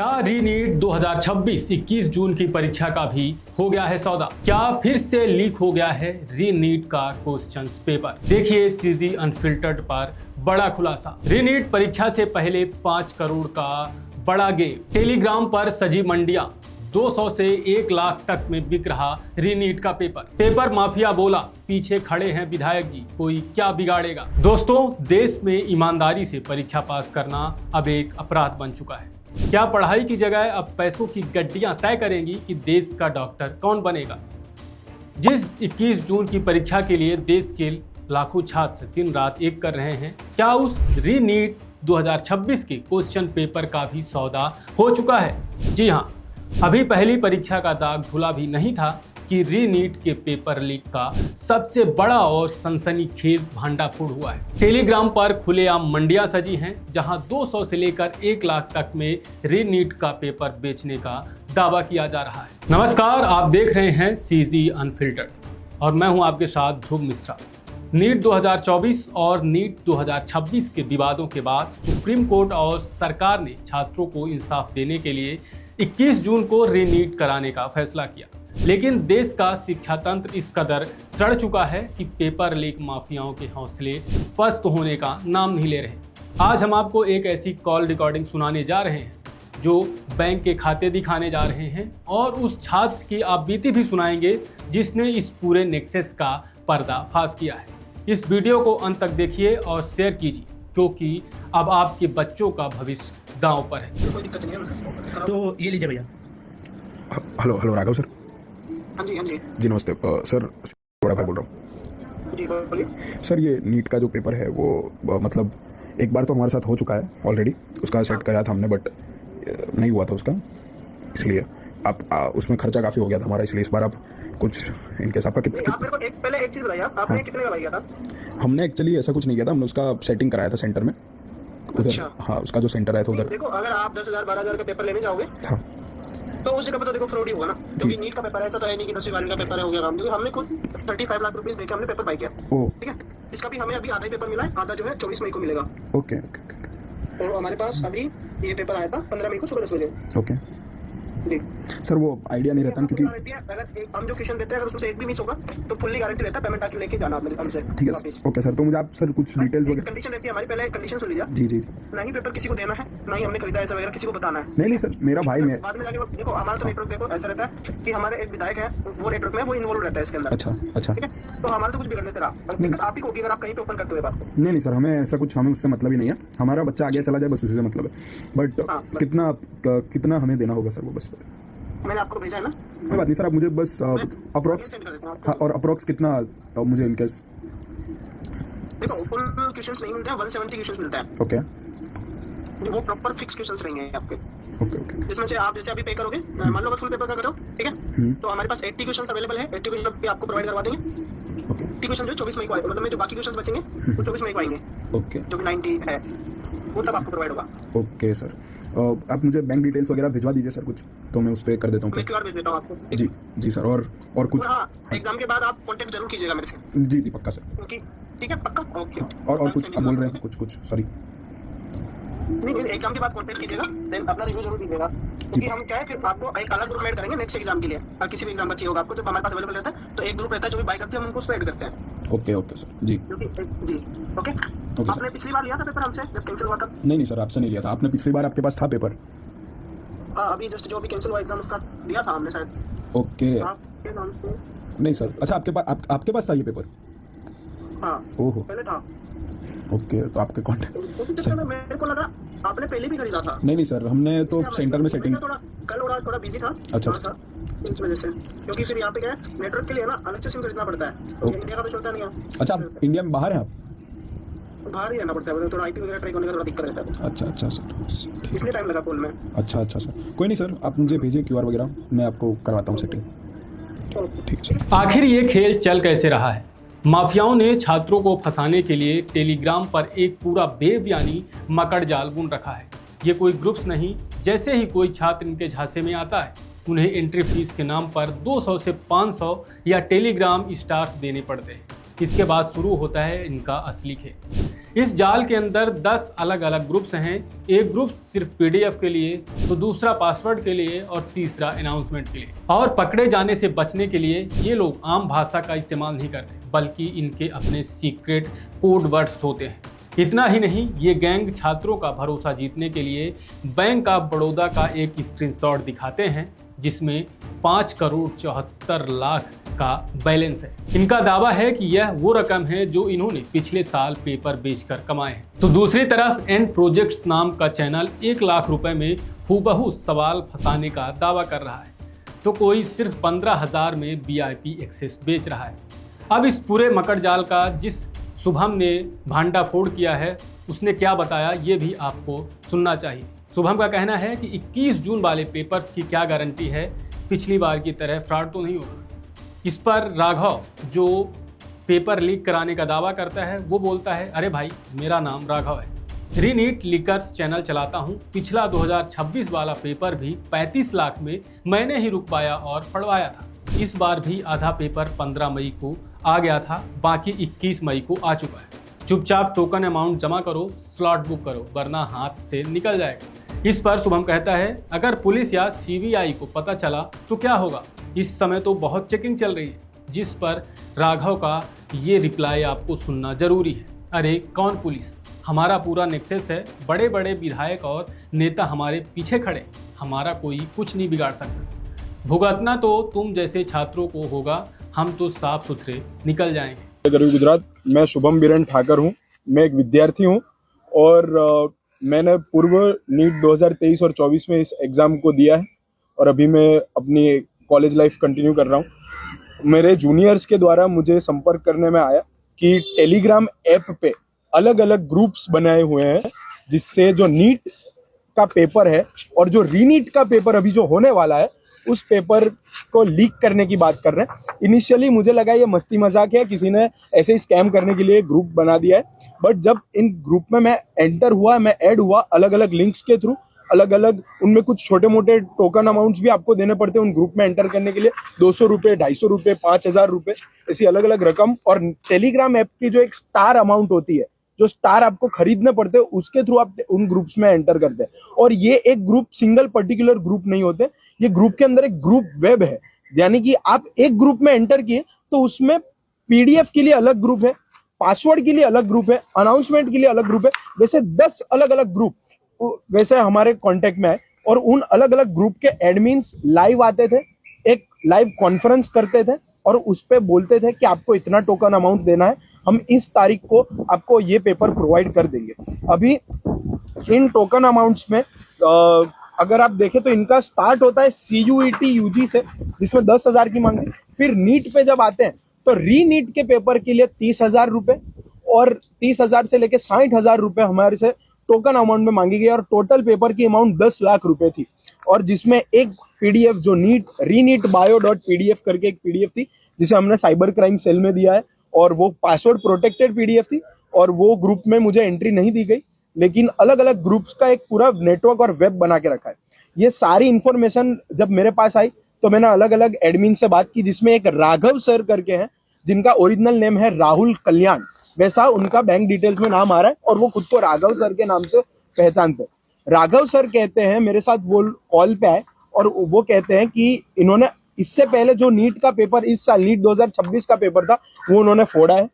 क्या रीनीट 2026 21 जून की परीक्षा का भी हो गया है सौदा? क्या फिर से लीक हो गया है रीनीट का क्वेश्चन पेपर? देखिए सीजी अनफिल्टर्ड पर बड़ा खुलासा। रीनीट परीक्षा से पहले 5 करोड़ का बड़ा गेम। टेलीग्राम पर सजी मंडियां, 200 से 1 लाख तक में बिक रहा रीनीट का पेपर माफिया बोला पीछे खड़े हैं विधायक जी, कोई क्या बिगाड़ेगा। दोस्तों, देश में ईमानदारी से परीक्षा पास करना अब एक अपराध बन चुका है। क्या पढ़ाई की जगह अब पैसों की गड्डियां तय करेंगी कि देश का डॉक्टर कौन बनेगा? जिस 21 जून की परीक्षा के लिए देश के लाखों छात्र दिन रात एक कर रहे हैं, क्या उस रीनीट 2026 के क्वेश्चन पेपर का भी सौदा हो चुका है? जी हां, अभी पहली परीक्षा का दाग धुला भी नहीं था कि रीनीट के पेपर लीक का सबसे बड़ा और सनसनीखेज भांडाफोड़ हुआ है। टेलीग्राम पर खुलेआम मंडियां सजी हैं, जहां 200 से लेकर 1 लाख तक में रीनीट का पेपर बेचने का दावा किया जा रहा है। नमस्कार, आप देख रहे हैं सीजी अनफिल्टर्ड और मैं हूं आपके साथ ध्रुव मिश्रा। नीट 2024 और नीट 2026 के विवादों के बाद सुप्रीम कोर्ट और सरकार ने छात्रों को इंसाफ देने के लिए 21 जून को रीनीट कराने का फैसला किया। लेकिन देश का शिक्षा तंत्र इस कदर सड़ चुका है कि पेपर लीक माफियाओं के हौसले पस्त होने का नाम नहीं ले रहे। आज हम आपको एक ऐसी कॉल रिकॉर्डिंग सुनाने जा रहे हैं जो बैंक के खाते दिखाने जा रहे हैं, और उस छात्र की आप बीती भी सुनाएंगे जिसने इस पूरे नेक्सस का पर्दाफाश किया है। इस वीडियो को अंत तक देखिए और शेयर कीजिए, क्योंकि अब आपके बच्चों का भविष्य दांव पर है। कोई दिक्कत नहीं है। तो ये लीजिए भैया। Hello Raghav sir. हाँ जी जी नमस्ते सर, बड़ा भाई बोल रहा हूँ। जी बोलिए। सर ये नीट का जो पेपर है वो मतलब एक बार तो हमारे साथ हो चुका है ऑलरेडी, उसका सेट कराया था हमने, बट नहीं हुआ था उसका, इसलिए आप उसमें खर्चा काफ़ी हो गया था हमारा, इसलिए इस बार आप कुछ इनके साथ आप मेरे को पहले एक चीज़ बताइए, आपने हाँ। कितने का किया था? हमने एक्चुअली ऐसा कुछ नहीं किया था, हमने उसका सेटिंग कराया था सेंटर में उधर। अच्छा। हाँ, उसका जो सेंटर आया था उधर। देखो, अगर आप 10,000 12,000 का पेपर लेने जाओगे हाँ तो उस जगह पर तो देखो फ्रॉड ही होगा ना, क्योंकि नीट का पेपर ऐसा तो है नहीं कि 10 12 का पेपर है हो गया काम, क्योंकि हमने खुद 35 लाख रुपीस देके हमने पेपर बाय किया। ओ ठीक है, इसका भी हमें अभी आधा ही पेपर मिला है, आधा जो है 24 मई को मिलेगा। ओके ओके ओके और हमारे पास अभी ये पेपर आया था 15 मई को सुबह 10 बजे। ओके जी सर, वो आइडिया नहीं रहता क्योंकि अगर एक हम जो क्वेश्चन देते हैं अगर उसमें से एक भी मिस होगा तो फुल्ली गारंटी रहता है, पेमेंट आके लेके जाना आपने हमसे। ठीक है सर। ओके सर, तो मुझे आप सर कुछ डिटेल्स वगैरह। कंडीशन रहती है हमारी, पहले कंडीशन सुन लीजिए। जी जी। ना ही पेपर किसी को देना है, ना ही हमने खरीदा ऐसा वगैरह किसी को बताना है। नहीं सर, मेरा भाई मैं। बाद में जाके देखो, हमारा तो नेटवर्क देखो ऐसा रहता है कि हमारे एक विधायक है, वो नेटवर्क में वो इन्वॉल्व रहता है इसके अंदर। अच्छा अच्छा। ठीक है, तो हमारा तो कुछ बिगड़ने तेरा दिक्कत आप ही होगी अगर आप कहीं पे ओपन करते हुए बात। नहीं नहीं सर, हमें ऐसा कुछ, हमें उससे मतलब ही नहीं है, हमारा बच्चा आगे चला जाए बस उसी से मतलब है। बट हाँ, कितना हमें देना होगा सर वो बस? मैंने आपको भेजा है ना। कोई बात नहीं सर, आप मुझे बस अप्रोक्स, हाँ, और अप्रोक्स कितना मुझे इनकेस। देखो, फुल क्वेश्चंस नहीं मिलते हैं, 170 क्वेश्चंस मिलता है। ओके वो प्रॉपर फिक्स क्वेश्चंस रहेंगे आपके, ओके ओके जिसमें से आप जैसे अभी पे करोगे, मान लो अगर फुल पेपर का करो, ठीक है, तो हमारे पास 80 क्वेश्चन अवेलेबल है, 80 क्वेश्चन भी आपको प्रोवाइड करवा देंगे। ओके 80 क्वेश्चन जो 24 मई को आएगा, मतलब में जो बाकी क्वेश्चन बचेंगे वो 24 मई को आएंगे, ओके जो कि 90 है वो तब आपको प्रोवाइड होगा। ओके सर, आप मुझे बैंक डिटेल्स वगैरह भिजवा दीजिए सर कुछ, तो मैं उस पर कर देता मैं हूँ। क्यूआर भेज देता हूँ आपको। जी जी सर, और कुछ। हाँ, एग्जाम के बाद आप कांटेक्ट जरूर कीजिएगा मेरे से। जी जी पक्का सर। क्योंकि ठीक है, पक्का। ओके। और कुछ आप बोल रहे हैं? कुछ सॉरी। नहीं, एग्जाम के बाद कांटेक्ट कीजिएगा, देन अपना रिव्यू जरूर दीजिएगा, क्योंकि हम क्या है फिर आपको एक अलग ग्रुप ऐड करेंगे नेक्स्ट एग्जाम के लिए। और किसी भी एग्जाम का चाहिए होगा आपको, जो हमारे पास अवेलेबल रहता है, तो एक ग्रुप रहता है जो भी बाय करते हैं हम उनको उसमें ऐड करते हैं। Okay okay sir. जी जी ओके। आपने पिछली बार लिया था पेपर हमसे जब कैंसिल हुआ था? नहीं सर, आपसे नहीं लिया था, आपने पिछली बार आपके पास था पेपर। अभी जस्ट जो अभी कैंसिल हुआ एग्जाम उसका दिया था हमने शायद। ओके। आपके नाम से? नहीं सर, अच्छा आपके पास था ये पेपर? हाँ, ओहो पहले था। ओके, तो आपके कॉन्टेक्ट। मेरे को लगा आपने पहले भी खरीदा था। नहीं सर, हमने तो सेंटर में सेटिंग। थोड़ा बिजी था। अच्छा इस वजह से, क्योंकि फिर यहाँ पे क्या है, नेटवर्क के लिए ना अलग से सिम खरीदना पड़ता है, इंडिया का तो चलता नहीं है। अच्छा, आप इंडिया में बाहर हैं आप? बाहर ही रहना पड़ता है, थोड़ा आईपी वगैरह ट्राई करने का थोड़ा दिक्कत रहता है, अच्छा सर, इसलिए टाइम लगा कॉल में। अच्छा सर, कोई नहीं सर, आप मुझे भेजिए क्यूआर वगैरह, मैं आपको करवाता हूँ सेटिंग। ठीक सर। आखिर ये खेल चल कैसे रहा है? माफियाओं ने छात्रों को फंसाने के लिए टेलीग्राम पर एक पूरा वेब यानी मकड़ जाल बुन रखा है। ये कोई ग्रुप्स नहीं, जैसे ही कोई छात्र इनके झांसे में आता है, उन्हें एंट्री फीस के नाम पर 200 से 500 या टेलीग्राम स्टार्स देने पड़ते हैं। इसके बाद शुरू होता है इनका असली खेल। इस जाल के अंदर 10 अलग अलग ग्रुप्स हैं। एक ग्रुप सिर्फ पीडीएफ के लिए, तो दूसरा पासवर्ड के लिए और तीसरा अनाउंसमेंट के लिए। और पकड़े जाने से बचने के लिए ये लोग आम भाषा का इस्तेमाल नहीं करते, बल्कि इनके अपने सीक्रेट कोड वर्ड्स होते हैं। इतना ही नहीं, ये गैंग छात्रों का भरोसा जीतने के लिए बैंक ऑफ बड़ौदा का एक स्क्रीनशॉट दिखाते हैं जिसमें 5,74,00,000 का बैलेंस है। इनका दावा है कि यह वो रकम है जो इन्होंने पिछले साल पेपर बेचकर कमाए हैं। तो दूसरी तरफ एंड प्रोजेक्ट्स नाम का चैनल 1 लाख रुपए में हूबहू सवाल फंसाने का दावा कर रहा है, तो कोई सिर्फ 15,000 में VIP एक्सेस बेच रहा है। अब इस पूरे मकड़ जाल का जिस शुभम ने भांडाफोड़ किया है उसने क्या बताया, ये भी आपको सुनना चाहिए। शुभम का कहना है कि 21 जून वाले पेपर्स की क्या गारंटी है, पिछली बार की तरह फ्रॉड तो नहीं होगा। इस पर राघव, जो पेपर लीक कराने का दावा करता है, वो बोलता है, अरे भाई मेरा नाम राघव है, रीनीट लीकर्स चैनल चलाता हूँ। पिछला 2026 वाला पेपर भी 35 लाख में मैंने ही रुकवाया और पढ़वाया था। इस बार भी आधा पेपर 15 मई को आ गया था, बाकी 21 मई को आ चुका है। चुपचाप टोकन अमाउंट जमा करो, स्लॉट बुक करो, वरना हाथ से निकल जाएगा। इस पर शुभम कहता है, अगर पुलिस या CBI को पता चला तो क्या होगा, इस समय तो बहुत चेकिंग चल रही है। जिस पर राघव का ये रिप्लाई आपको सुनना जरूरी है। अरे कौन पुलिस, हमारा पूरा नेक्सस है, बड़े बड़े विधायक और नेता हमारे पीछे खड़े, हमारा कोई कुछ नहीं बिगाड़ सकता। भुगतना तो तुम जैसे छात्रों को होगा, हम तो साफ सुथरे निकल जाएंगे। गरीब गुजरात, मैं शुभम बीरेन ठाकर हूँ। मैं एक विद्यार्थी हूँ और मैंने पूर्व नीट 2023 और 24 में इस एग्ज़ाम को दिया है और अभी मैं अपनी कॉलेज लाइफ कंटिन्यू कर रहा हूँ। मेरे जूनियर्स के द्वारा मुझे संपर्क करने में आया कि टेलीग्राम ऐप पे अलग अलग ग्रुप्स बनाए हुए हैं, जिससे जो नीट का पेपर है और जो रीनीट का पेपर अभी जो होने वाला है उस पेपर को लीक करने की बात कर रहे हैं। इनिशियली मुझे लगा ये मस्ती मजाक है, किसी ने ऐसे ही स्कैम करने के लिए ग्रुप बना दिया है। बट जब इन ग्रुप में मैं एंटर हुआ, मैं ऐड हुआ अलग अलग लिंक्स के थ्रू, अलग अलग उनमें कुछ छोटे मोटे टोकन अमाउंट्स भी आपको देने पड़ते हैं उन ग्रुप में एंटर करने के लिए। 200 रुपये, 250 रुपये, 5,000 रुपये, ऐसी अलग अलग रकम। और टेलीग्राम ऐप की जो एक स्टार अमाउंट होती है, जो स्टार आपको खरीदने पड़ते हैं, उसके थ्रू आप उन ग्रुप्स में एंटर करते हैं। और ये एक ग्रुप सिंगल पर्टिकुलर ग्रुप नहीं होते, ये ग्रुप के अंदर एक ग्रुप वेब है। यानी कि आप एक ग्रुप में एंटर किए तो उसमें PDF के लिए अलग ग्रुप है, पासवर्ड के लिए अलग ग्रुप है, अनाउंसमेंट के लिए अलग ग्रुप है। वैसे 10 अलग अलग ग्रुप वैसे हमारे कांटेक्ट में है और उन अलग अलग ग्रुप के एडमिन्स लाइव आते थे, एक लाइव कॉन्फ्रेंस करते थे और उस पे बोलते थे कि आपको इतना टोकन अमाउंट देना है, हम इस तारीख को आपको ये पेपर प्रोवाइड कर देंगे। अभी इन टोकन अमाउंट्स में अगर आप देखें तो इनका स्टार्ट होता है CUET UG से, जिसमें 10,000 की मांग है। फिर नीट पे जब आते हैं तो री नीट के पेपर के लिए 30,000 रुपए और 30,000 से लेके 60,000 रुपए हमारे से टोकन अमाउंट में मांगी गई और टोटल पेपर की अमाउंट 10 लाख रुपए थी। और जिसमें एक PDF जो reenitbio.pdf करके एक PDF थी, जिसे हमने साइबर क्राइम सेल में दिया है और वो पासवर्ड प्रोटेक्टेड PDF थी और वो ग्रुप में मुझे एंट्री नहीं दी गई, लेकिन अलग अलग ग्रुप्स का एक पूरा नेटवर्क और वेब बना के रखा है। ये सारी इंफॉर्मेशन जब मेरे पास आई तो मैंने अलग अलग एडमिन से बात की, जिसमें एक राघव सर करके हैं, जिनका ओरिजिनल नेम है राहुल कल्याण, वैसा उनका बैंक डिटेल्स में नाम आ रहा है और वो खुद को राघव सर के नाम से पहचानते हैं। राघव सर कहते हैं, मेरे साथ वो कॉल पे आए और वो कहते हैं कि इन्होंने इससे पहले जो नीट का पेपर, इस साल नीट 2026 का पेपर था, वो उन्होंने फोड़ा है।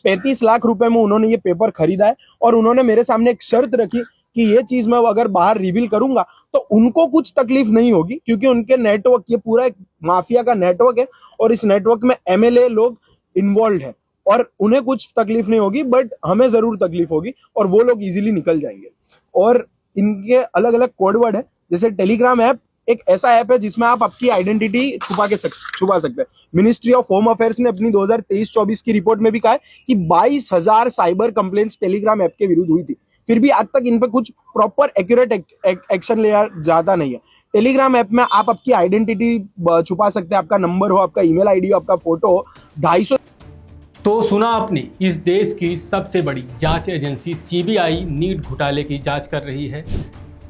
35 लाख रुपए में उन्होंने ये पेपर खरीदा है और उन्होंने मेरे सामने एक शर्त रखी कि ये चीज मैं अगर बाहर रिवील करूंगा तो उनको कुछ तकलीफ नहीं होगी, क्योंकि उनके नेटवर्क, ये पूरा एक माफिया का नेटवर्क है और इस नेटवर्क में MLA लोग इन्वॉल्व है और उन्हें कुछ तकलीफ नहीं होगी, बट हमें जरूर तकलीफ होगी और वो लोग इजीली निकल जाएंगे। और इनके अलग अलग कोडवर्ड है, जैसे टेलीग्राम ऐप एक ऐसा ऐप है जिसमें आप आपकी आइडेंटिटी छुपा सकते हैं। मिनिस्ट्री ऑफ होम अफेयर्स ने अपनी 2023-24 की रिपोर्ट में भी कहा है कि 22,000 साइबर कंप्लेंट्स टेलीग्राम ऐप के विरुद्ध हुई थी, फिर भी आज तक इन पे कुछ प्रॉपर एक्यूरेट एक्शन लिया जाता नहीं है। टेलीग्राम ऐप में आप आपकी आइडेंटिटी छुपा सकते हैं, आपका नंबर हो, आपका ईमेल आईडी हो, आपका फोटो हो। 250 तो सुना आपने, इस देश की सबसे बड़ी जांच एजेंसी CBI नीट घोटाले की जांच कर रही है।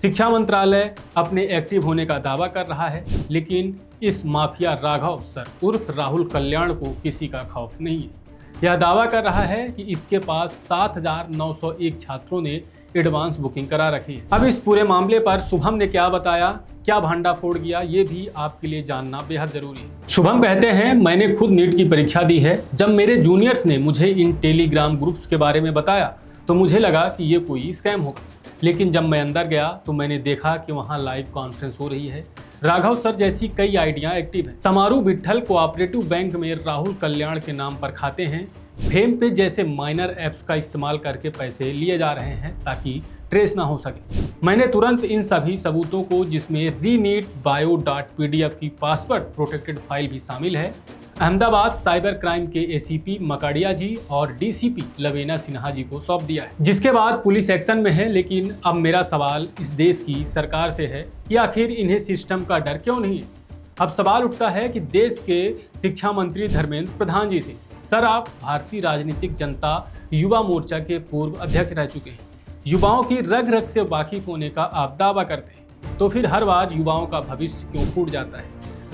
शिक्षा मंत्रालय अपने एक्टिव होने का दावा कर रहा है, लेकिन इस माफिया राघव सर उर्फ राहुल कल्याण को किसी का खौफ नहीं है। यह दावा कर रहा है कि इसके पास 7,901 छात्रों ने एडवांस बुकिंग करा रखी है। अब इस पूरे मामले पर शुभम ने क्या बताया, क्या भांडाफोड़ किया, ये भी आपके लिए जानना बेहद जरूरी है। शुभम कहते हैं, मैंने खुद नीट की परीक्षा दी है। जब मेरे जूनियर्स ने मुझे इन टेलीग्राम ग्रुप्स के बारे में बताया तो मुझे लगा कि ये कोई स्कैम होगा, लेकिन जब मैं अंदर गया तो मैंने देखा कि वहाँ लाइव कॉन्फ्रेंस हो रही है। राघव सर जैसी कई आइडिया एक्टिव है। समारू विट्ठल कोऑपरेटिव बैंक में राहुल कल्याण के नाम पर खाते हैं। फेम पे जैसे माइनर ऐप्स का इस्तेमाल करके पैसे लिए जा रहे हैं ताकि ट्रेस ना हो सके। मैंने तुरंत इन सभी सबूतों को, जिसमें renitbio.pdf की पासवर्ड प्रोटेक्टेड फाइल भी शामिल है, अहमदाबाद साइबर क्राइम के एसीपी मकाडिया जी और डीसीपी लवेना सिन्हा जी को सौंप दिया है, जिसके बाद पुलिस एक्शन में है। लेकिन अब मेरा सवाल इस देश की सरकार से है कि आखिर इन्हें सिस्टम का डर क्यों नहीं है। अब सवाल उठता है कि देश के शिक्षा मंत्री धर्मेंद्र प्रधान जी से। सर, आप भारतीय राजनीतिक जनता युवा मोर्चा के पूर्व अध्यक्ष रह चुके हैं। युवाओं की रग रग से वाकिफ होने का आप दावा करते हैं, तो फिर हर बार युवाओं का भविष्य क्यों फूट जाता है?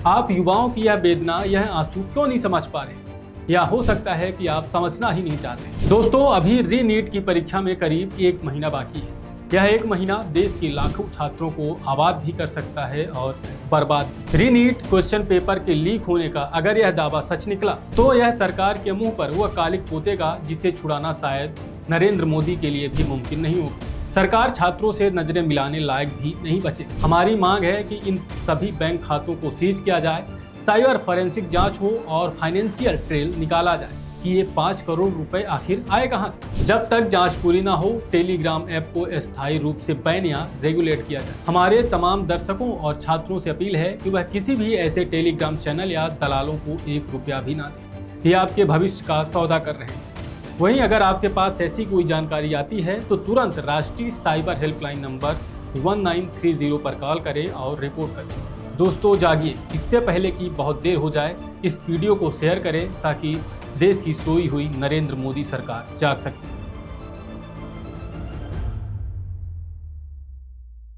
आप युवाओं की यह वेदना, यह आंसू क्यों नहीं समझ पा रहे? या हो सकता है कि आप समझना ही नहीं चाहते। दोस्तों, अभी री-नीट की परीक्षा में करीब 1 महीना बाकी है। यह 1 महीना देश के लाखों छात्रों को आबाद भी कर सकता है और बर्बाद। री-नीट क्वेश्चन पेपर के लीक होने का अगर यह दावा सच निकला तो यह सरकार के मुंह पर वह कालिक पोतेगा जिसे छुड़ाना शायद नरेंद्र मोदी के लिए भी मुमकिन नहीं होगा। सरकार छात्रों से नजरें मिलाने लायक भी नहीं बचे। हमारी मांग है कि इन सभी बैंक खातों को सीज किया जाए, साइबर फॉरेंसिक जांच हो और फाइनेंशियल ट्रेल निकाला जाए कि ये 5 करोड़ रुपए आखिर आए कहां से। जब तक जांच पूरी ना हो, टेलीग्राम ऐप को अस्थायी रूप से बैन या रेगुलेट किया जाए। हमारे तमाम दर्शकों और छात्रों से अपील है कि वह किसी भी ऐसे टेलीग्राम चैनल या दलालों को 1 रुपया भी ना दें। ये आपके भविष्य का सौदा कर रहे हैं। वहीं अगर आपके पास ऐसी कोई जानकारी आती है तो तुरंत राष्ट्रीय साइबर हेल्पलाइन नंबर 1930 पर कॉल करें और रिपोर्ट करें। दोस्तों, जागिए, इससे पहले कि बहुत देर हो जाए। इस वीडियो को शेयर करें ताकि देश की सोई हुई नरेंद्र मोदी सरकार जाग सके।